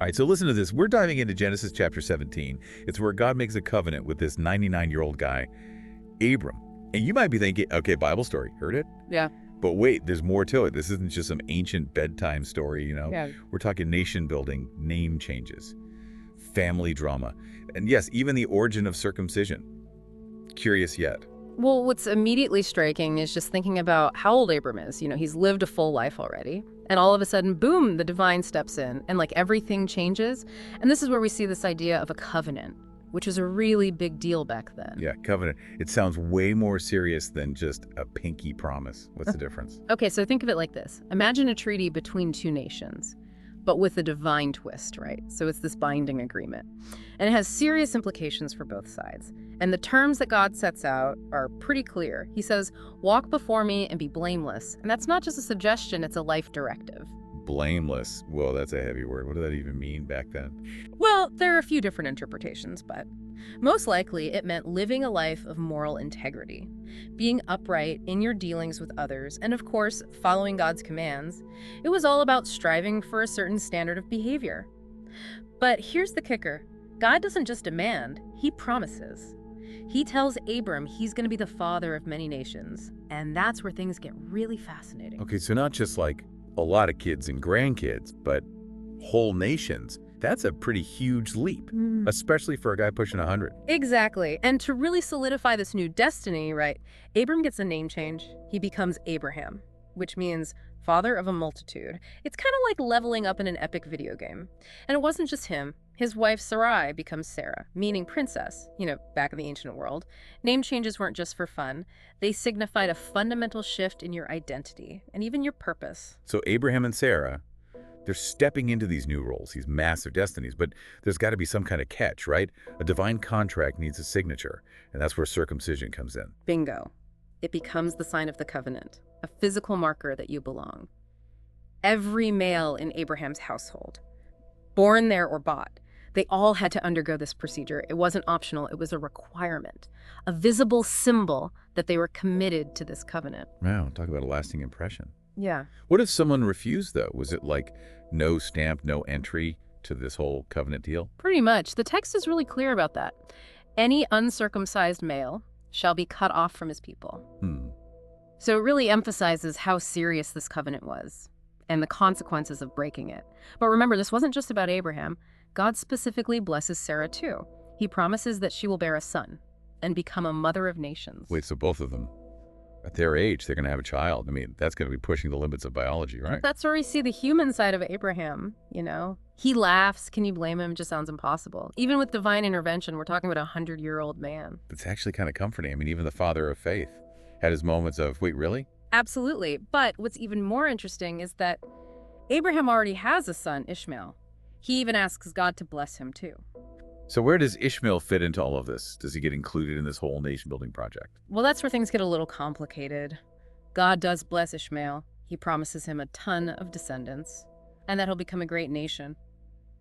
All right, so listen to this. We're diving into Genesis chapter 17. It's where God makes a covenant with this 99-year-old guy, Abram. And you might be thinking, okay, Bible story, heard it? Yeah. But wait, there's more to it. This isn't just some ancient bedtime story, Yeah. We're talking nation building, name changes, family drama, and yes, even the origin of circumcision. Curious yet? Well, what's immediately striking is just thinking about how old Abram is. He's lived a full life already. And all of a sudden, boom, the divine steps in and everything changes. And this is where we see this idea of a covenant, which was a really big deal back then. Yeah, covenant. It sounds way more serious than just a pinky promise. What's the difference? Okay, so think of it like this. Imagine a treaty between two nations, but with a divine twist, right? So it's this binding agreement. And it has serious implications for both sides. And the terms that God sets out are pretty clear. He says, walk before me and be blameless. And that's not just a suggestion, it's a life directive. Blameless. Whoa, that's a heavy word. What did that even mean back then? Well, there are a few different interpretations, but most likely it meant living a life of moral integrity, being upright in your dealings with others, and of course, following God's commands. It was all about striving for a certain standard of behavior. But here's the kicker. God doesn't just demand, he promises. He tells Abram he's going to be the father of many nations, and that's where things get really fascinating. Okay, so not just like a lot of kids and grandkids, but whole nations. That's a pretty huge leap, especially for a guy pushing 100. Exactly. And to really solidify this new destiny, right, Abram gets a name change. He becomes Abraham, which means father of a multitude. It's kind of like leveling up in an epic video game. And it wasn't just him. His wife Sarai becomes Sarah, meaning princess, back in the ancient world. Name changes weren't just for fun. They signified a fundamental shift in your identity and even your purpose. So Abraham and Sarah, they're stepping into these new roles, these massive destinies, but there's got to be some kind of catch, right? A divine contract needs a signature, and that's where circumcision comes in. Bingo. It becomes the sign of the covenant, a physical marker that you belong. Every male in Abraham's household, born there or bought, they all had to undergo this procedure. It wasn't optional, it was a requirement, a visible symbol that they were committed to this covenant. Wow, talk about a lasting impression. Yeah. What if someone refused, though? Was it like no stamp, no entry to this whole covenant deal? Pretty much. The text is really clear about that. Any uncircumcised male shall be cut off from his people. So it really emphasizes how serious this covenant was and the consequences of breaking it. But remember, this wasn't just about Abraham. God specifically blesses Sarah too. He promises that she will bear a son and become a mother of nations. Wait, so both of them, at their age, they're going to have a child. I mean, that's going to be pushing the limits of biology, right? That's where we see the human side of Abraham, He laughs. Can you blame him? It just sounds impossible. Even with divine intervention, we're talking about a 100-year-old man. It's actually kind of comforting. I mean, even the father of faith had his moments of, wait, really? Absolutely. But what's even more interesting is that Abraham already has a son, Ishmael. He even asks God to bless him too. So where does Ishmael fit into all of this? Does he get included in this whole nation-building project? Well, that's where things get a little complicated. God does bless Ishmael. He promises him a ton of descendants, and that he'll become a great nation.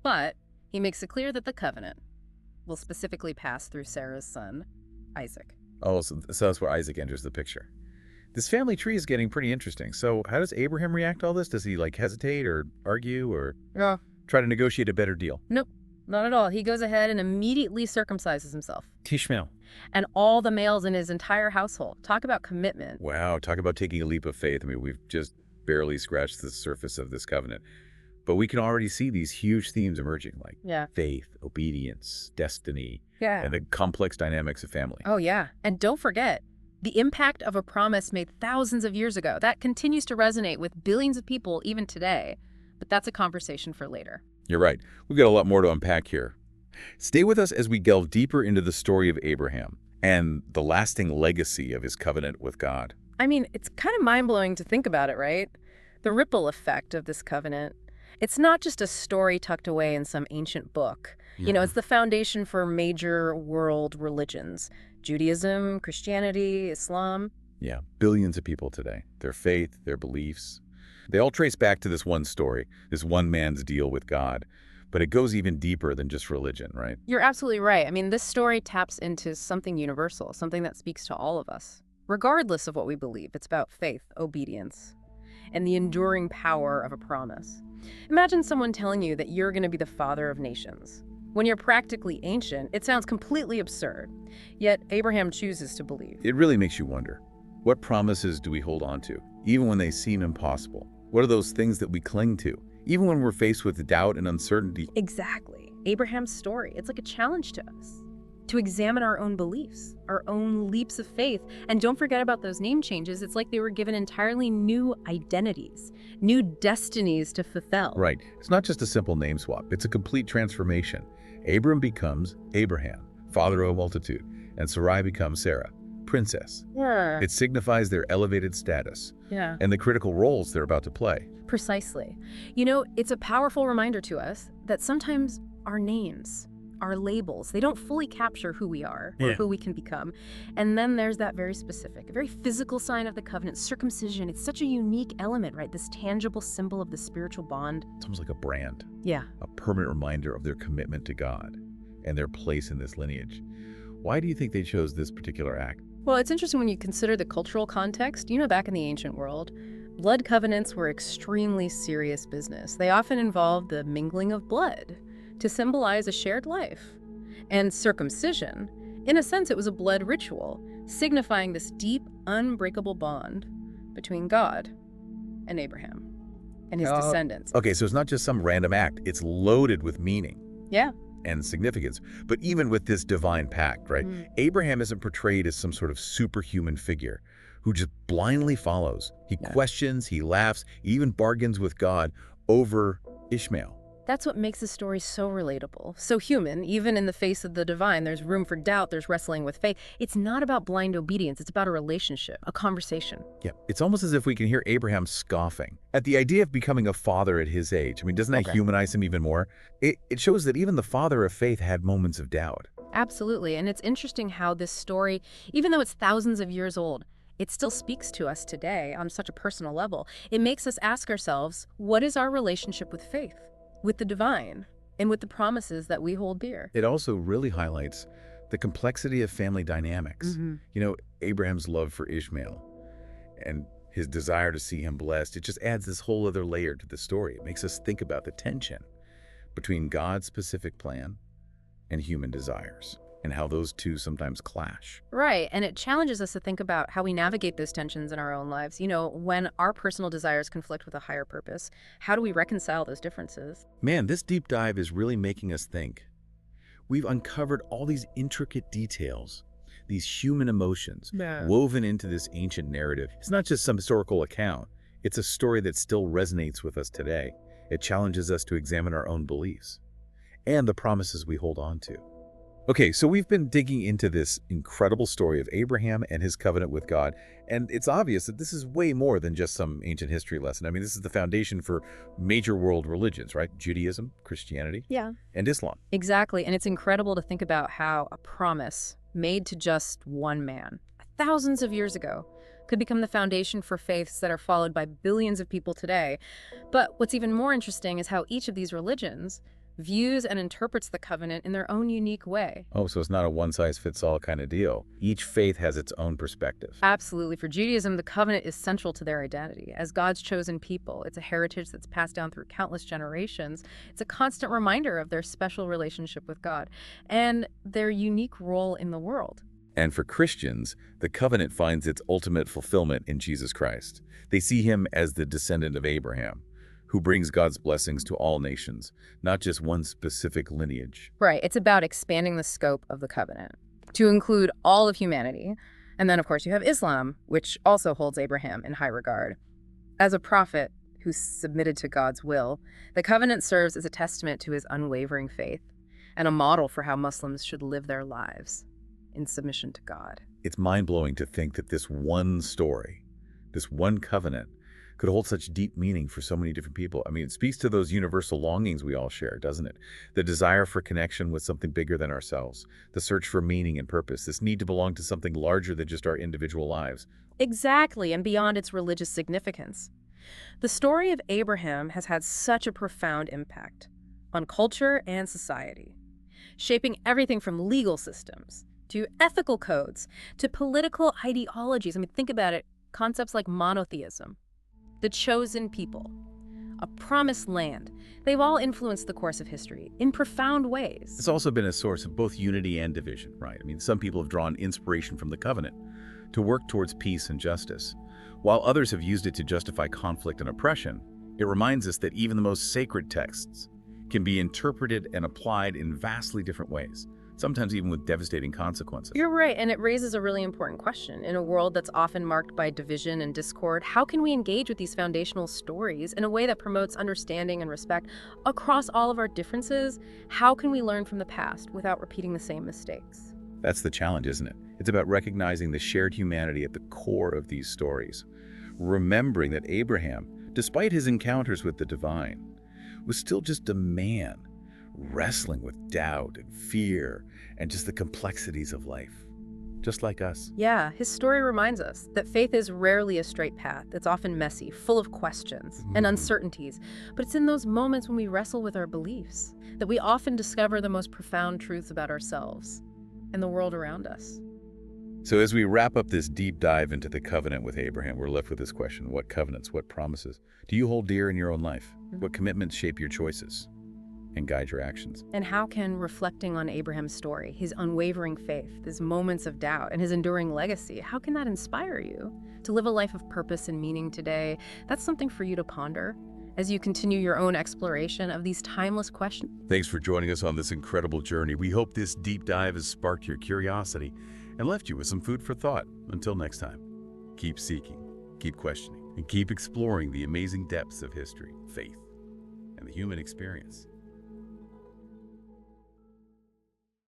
But he makes it clear that the covenant will specifically pass through Sarah's son, Isaac. Oh, so that's where Isaac enters the picture. This family tree is getting pretty interesting. So how does Abraham react to all this? Does he hesitate or argue or try to negotiate a better deal? Nope, not at all. He goes ahead and immediately circumcises himself. Ishmael. And all the males in his entire household. Talk about commitment. Wow, talk about taking a leap of faith. I mean, we've just barely scratched the surface of this covenant. But we can already see these huge themes emerging, like faith, obedience, destiny, and the complex dynamics of family. Oh, yeah. And don't forget, the impact of a promise made thousands of years ago. That continues to resonate with billions of people even today. But that's a conversation for later. You're right. We've got a lot more to unpack here. Stay with us as we delve deeper into the story of Abraham and the lasting legacy of his covenant with God. I mean, it's kind of mind-blowing to think about it, right? The ripple effect of this covenant. It's not just a story tucked away in some ancient book. It's the foundation for major world religions. Judaism, Christianity, Islam. Yeah, billions of people today. Their faith, their beliefs. They all trace back to this one story, this one man's deal with God. But it goes even deeper than just religion, right? You're absolutely right. I mean, this story taps into something universal, something that speaks to all of us, regardless of what we believe. It's about faith, obedience. and the enduring power of a promise. Imagine someone telling you that you're going to be the father of nations. When you're practically ancient, it sounds completely absurd. Yet Abraham chooses to believe. It really makes you wonder, what promises do we hold on to, even when they seem impossible? What are those things that we cling to, even when we're faced with doubt and uncertainty? Exactly. Abraham's story, it's like a challenge to us to examine our own beliefs, our own leaps of faith. And don't forget about those name changes. It's like they were given entirely new identities, new destinies to fulfill. Right. It's not just a simple name swap. It's a complete transformation. Abram becomes Abraham, father of a multitude, and Sarai becomes Sarah, princess. Yeah. It signifies their elevated status and the critical roles they're about to play. Precisely. You know, it's a powerful reminder to us that sometimes our names, our labels, they don't fully capture who we are or who we can become. And then there's that very specific, very physical sign of the covenant, circumcision. It's such a unique element, right? This tangible symbol of the spiritual bond. It's almost like a brand. Yeah. A permanent reminder of their commitment to God and their place in this lineage. Why do you think they chose this particular act? Well, it's interesting when you consider the cultural context. You know, back in the ancient world, blood covenants were extremely serious business. They often involved the mingling of blood to symbolize a shared life. And circumcision, in a sense, it was a blood ritual, signifying this deep, unbreakable bond between God and Abraham and his descendants. Okay, so it's not just some random act. It's loaded with meaning. Yeah. And significance. But even with this divine pact, right? Abraham isn't portrayed as some sort of superhuman figure who just blindly follows. He questions, he laughs, he even bargains with God over Ishmael. That's what makes the story so relatable, so human. Even in the face of the divine, there's room for doubt, there's wrestling with faith. It's not about blind obedience, it's about a relationship, a conversation. Yeah, it's almost as if we can hear Abraham scoffing at the idea of becoming a father at his age. I mean, doesn't that humanize him even more? It shows that even the father of faith had moments of doubt. Absolutely, and it's interesting how this story, even though it's thousands of years old, it still speaks to us today on such a personal level. It makes us ask ourselves, what is our relationship with faith, with the divine, and with the promises that we hold dear? It also really highlights the complexity of family dynamics. You know, Abraham's love for Ishmael and his desire to see him blessed, it just adds this whole other layer to the story. It makes us think about the tension between God's specific plan and human desires, and how those two sometimes clash. Right, and it challenges us to think about how we navigate those tensions in our own lives. You know, when our personal desires conflict with a higher purpose, how do we reconcile those differences? Man, this deep dive is really making us think. We've uncovered all these intricate details, these human emotions woven into this ancient narrative. It's not just some historical account. It's a story that still resonates with us today. It challenges us to examine our own beliefs and the promises we hold on to. Okay, so we've been digging into this incredible story of Abraham and his covenant with God, and it's obvious that this is way more than just some ancient history lesson. I mean, this is the foundation for major world religions, right? Judaism, Christianity, and Islam. Exactly, and it's incredible to think about how a promise made to just one man, thousands of years ago, could become the foundation for faiths that are followed by billions of people today. But what's even more interesting is how each of these religions views and interprets the covenant in their own unique way. Oh, so it's not a one-size-fits-all kind of deal. Each faith has its own perspective. Absolutely. For Judaism, the covenant is central to their identity. As God's chosen people, it's a heritage that's passed down through countless generations. It's a constant reminder of their special relationship with God and their unique role in the world. And for Christians, the covenant finds its ultimate fulfillment in Jesus Christ. They see him as the descendant of Abraham, who brings God's blessings to all nations, not just one specific lineage. Right. It's about expanding the scope of the covenant to include all of humanity. And then, of course, you have Islam, which also holds Abraham in high regard. As a prophet who submitted to God's will, the covenant serves as a testament to his unwavering faith and a model for how Muslims should live their lives in submission to God. It's mind-blowing to think that this one story, this one covenant, could hold such deep meaning for so many different people. I mean, it speaks to those universal longings we all share, doesn't it? The desire for connection with something bigger than ourselves, the search for meaning and purpose, this need to belong to something larger than just our individual lives. Exactly, and beyond its religious significance. The story of Abraham has had such a profound impact on culture and society, shaping everything from legal systems to ethical codes to political ideologies. I mean, think about it, concepts like monotheism, the chosen people, a promised land. They've all influenced the course of history in profound ways. It's also been a source of both unity and division, right? I mean, some people have drawn inspiration from the covenant to work towards peace and justice, while others have used it to justify conflict and oppression. It reminds us that even the most sacred texts can be interpreted and applied in vastly different ways, sometimes even with devastating consequences. You're right, and it raises a really important question. In a world that's often marked by division and discord, how can we engage with these foundational stories in a way that promotes understanding and respect across all of our differences? How can we learn from the past without repeating the same mistakes? That's the challenge, isn't it? It's about recognizing the shared humanity at the core of these stories, remembering that Abraham, despite his encounters with the divine, was still just a man wrestling with doubt and fear and just the complexities of life, just like us. Yeah, his story reminds us that faith is rarely a straight path. It's often messy, full of questions and uncertainties. But it's in those moments when we wrestle with our beliefs that we often discover the most profound truths about ourselves and the world around us. So as we wrap up this deep dive into the covenant with Abraham, we're left with this question: what covenants, what promises do you hold dear in your own life? What commitments shape your choices and guide your actions? And how can reflecting on Abraham's story, his unwavering faith, his moments of doubt, and his enduring legacy, how can that inspire you to live a life of purpose and meaning today? That's something for you to ponder as you continue your own exploration of these timeless questions. Thanks for joining us on this incredible journey. We hope this deep dive has sparked your curiosity and left you with some food for thought. Until next time, keep seeking, keep questioning, and keep exploring the amazing depths of history, faith, and the human experience.